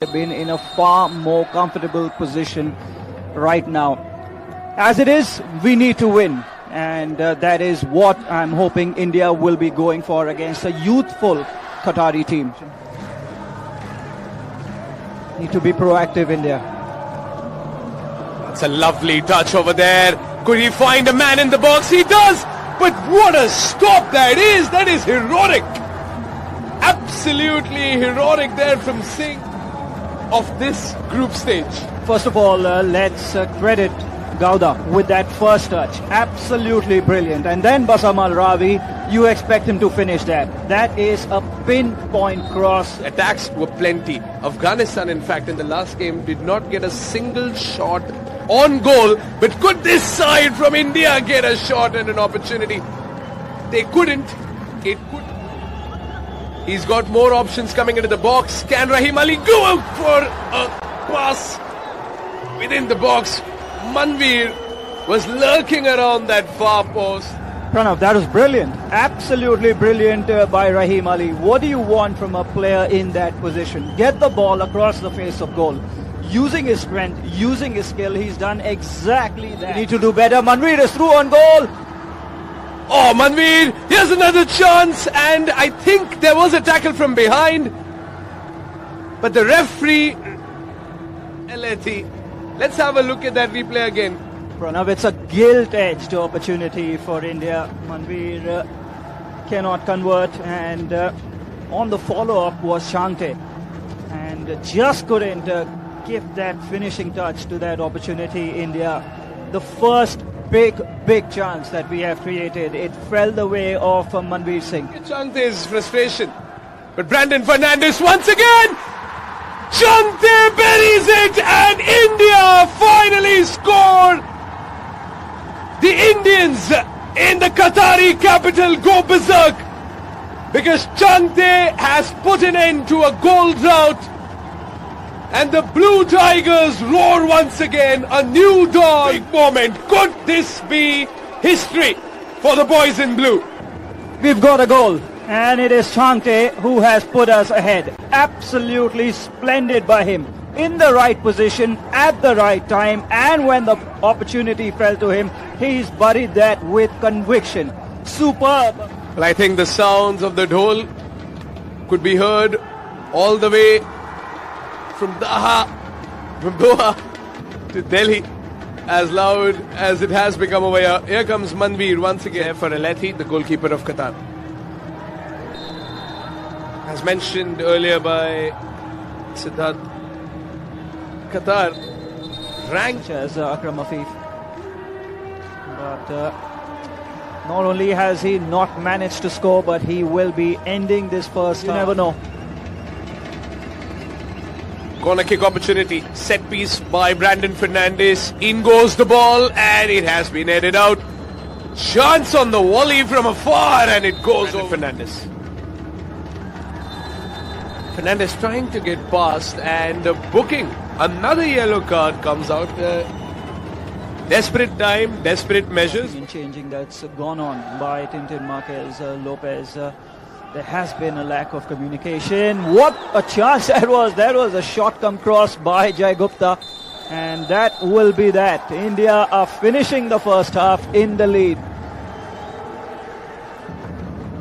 been in a far more comfortable position right now. As it is, we need to win, and that is what I'm hoping India will be going for against a youthful Qatari team. Need to be proactive, India. That's a lovely touch over there. Could he find a man in the box? He does! But what a stop that is! That is heroic! Absolutely heroic there from Singh of this group stage. First of all, let's credit Gauda with that first touch. Absolutely brilliant. And then Basamal Ravi, you expect him to finish that. That is a pinpoint cross. Attacks were plenty. Afghanistan, in fact, in the last game did not get a single shot on goal. But could this side from India get a shot and an opportunity? They couldn't. It could. He's got more options coming into the box. Can Rahim Ali go out for a pass within the box? Manveer was lurking around that far post. Pranav, that was brilliant. Absolutely brilliant by Rahim Ali. What do you want from a player in that position? Get the ball across the face of goal. Using his strength, using his skill, he's done exactly that. We need to do better. Manveer is through on goal. Oh, Manveer, here's another chance, and I think there was a tackle from behind. But the referee, let's have a look at that replay again. Pranav, it's a gilt-edged opportunity for India. Manveer cannot convert, and on the follow-up was Shante. And just couldn't give that finishing touch to that opportunity, India. The first big chance that we have created, it fell the way of Manveer Singh. Chante's frustration. But Brandon Fernandes once again! Chante buries it, and India finally score! The Indians in the Qatari capital go berserk because Chante has put an end to a goal drought, and the Blue Tigers roar once again. A new dawn. Big moment. Could this be history for the boys in blue? We've got a goal, and it is Chante who has put us ahead. Absolutely splendid by him. In the right position, at the right time, and when the opportunity fell to him, he's buried that with conviction. Superb. Well, I think the sounds of the dhol could be heard all the way from Doha to Delhi, as loud as it has become over here. Here comes Manveer once again for Alethi, the goalkeeper of Qatar. As mentioned earlier by Siddharth, Qatar ranked as Akram Afif. But not only has he not managed to score, but he will be ending this first. You never know. Corner kick opportunity. Set piece by Brandon Fernandes. In goes the ball, and it has been headed out. Chance on the volley from afar, and it goes over Fernandes. Fernandes trying to get past, and booking. Another yellow card comes out. Desperate time, desperate measures. In changing that's gone on by Tintin Marquez Lopez. There has been a lack of communication. What a chance that was. That was a shot come cross by Jai Gupta. And that will be that. India are finishing the first half in the lead.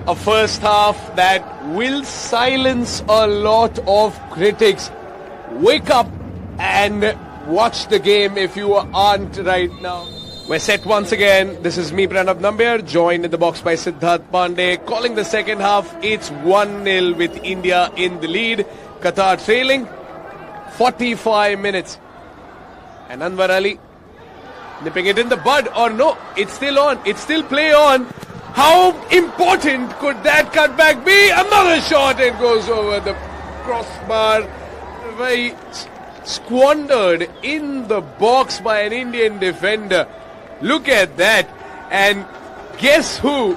A first half that will silence a lot of critics. Wake up and watch the game if you aren't right now. We're set once again. This is me, Pranav Nambiar, joined in the box by Siddharth Pandey. Calling the second half, it's 1-0 with India in the lead. Qatar trailing 45 minutes. And Anwar Ali nipping it in the bud, or no, it's still on. It's still play on. How important could that cutback be? Another shot, it goes over the crossbar. Very squandered in the box by an Indian defender. Look at that. And guess who?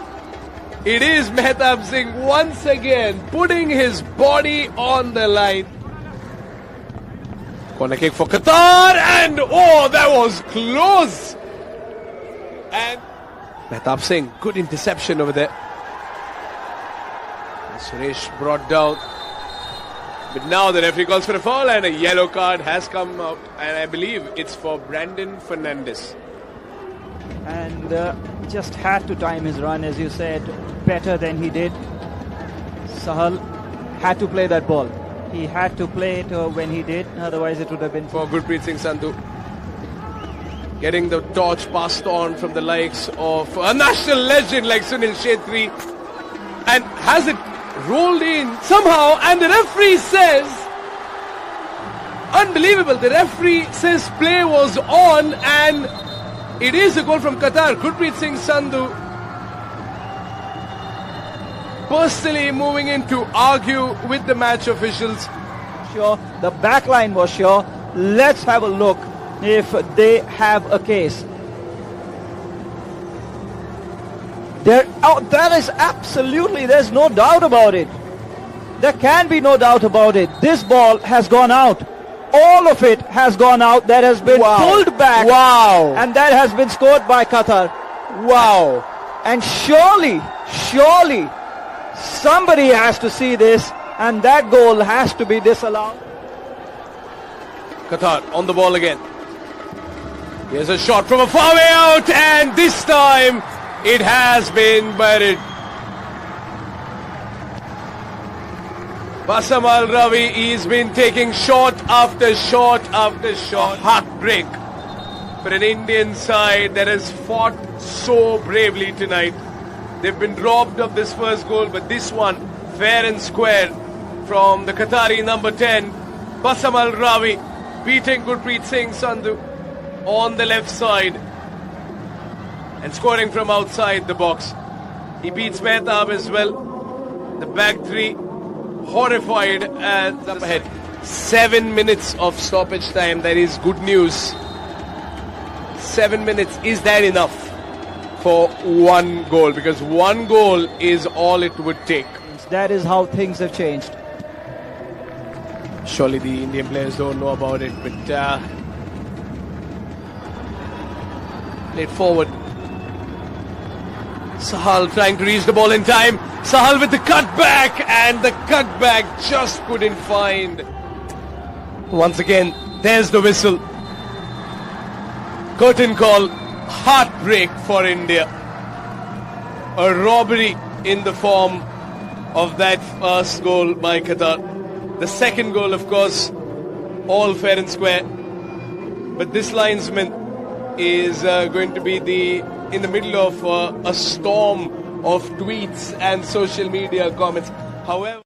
It is Mehtab Singh once again putting his body on the line. Corner kick for Qatar, and oh, that was close. And Mehtab Singh, good interception over there. Suresh brought down. But now the referee calls for a foul and a yellow card has come out, and I believe it's for Brandon Fernandes. And just had to time his run, as you said, better than he did. Sahal had to play that ball. He had to play it when he did, otherwise it would have been For Gurpreet Singh Sandhu. Getting the torch passed on from the likes of a national legend like Sunil Shetty, and has it rolled in somehow, and the referee says, unbelievable, the referee says play was on, and it is a goal from Qatar. Gurpreet Singh Sandhu personally moving in to argue with the match officials. sure. The back line was sure. Let's have a look if they have a case. That is absolutely, there's no doubt about it. There can be no doubt about it. This ball has gone out. All of it has gone out. That has been pulled back. Wow. And that has been scored by Qatar. Wow. And surely, somebody has to see this, and that goal has to be disallowed. Qatar on the ball again. Here's a shot from a far way out, and this time it has been buried. Bassam Al Rawi, he's been taking shot after shot after shot. A heartbreak for an Indian side that has fought so bravely tonight. They've been robbed of this first goal, but this one fair and square from the Qatari number 10, Bassam Al Rawi, beating Gurpreet Singh Sandhu on the left side and scoring from outside the box. He beats Mehtab as well. The back three horrified and up ahead. 7 minutes of stoppage time. That is good news. 7 minutes, is that enough for one goal? Because one goal is all it would take. That is how things have changed. Surely the Indian players don't know about it, but played forward. Sahal trying to reach the ball in time. Sahal with the cutback, and the cutback just couldn't find. Once again, there's the whistle. Curtain call. Heartbreak for India. A robbery in the form of that first goal by Qatar. The second goal, of course, all fair and square. But this linesman is going to be in the middle of a storm of tweets and social media comments. However,